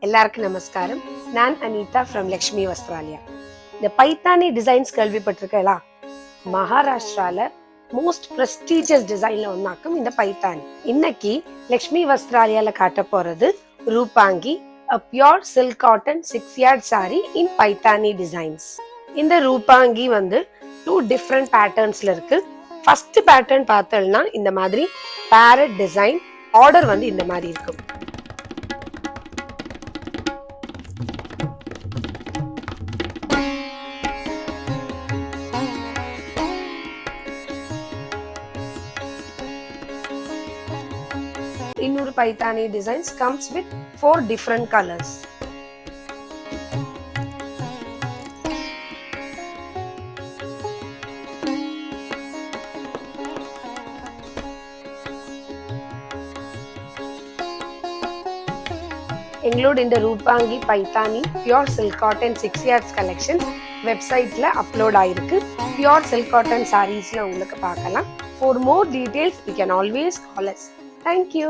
எல்லாருக்கும் நமஸ்காரம். நான் அனிதா ஃப்ரம் லக்ஷ்மி வஸ்திராலயா. இந்த பைத்தானி டிசைன்ஸ் கேள்விப்பட்டிருக்கா? மகாராஷ்டிரால மோஸ்ட் பிரஸ்டீஜியஸ் டிசைன்ல ஒன்னாக்கும் இந்த பைத்தானி. இன்னைக்கு லக்ஷ்மி வஸ்திராலயால காட்ட போறது ரூபாங்கி, a pure silk cotton 6 yard saree in Paithani designs. இந்த ரூபாங்கி வந்து 2 different பேட்டர்ன்ஸ்ல இருக்கு. ஃபர்ஸ்ட் பேட்டர்ன் பார்த்தோம்னா இந்த மாதிரி பேரட் டிசைன், ஆர்டர் வந்து இந்த மாதிரி இருக்கும். இன்னொரு Paithani designs comes with 4 different colors. எங்களோட இந்த Rupangi Paithani pure silk cotton 6 yards collections வெப்சைட்ல அப்லோட் ஆயிருக்கு. பியூர் சில்க் காட்டன் சாரீஸ்ல உங்களுக்கு பார்க்கலாம். For more details you can always call us. Thank you.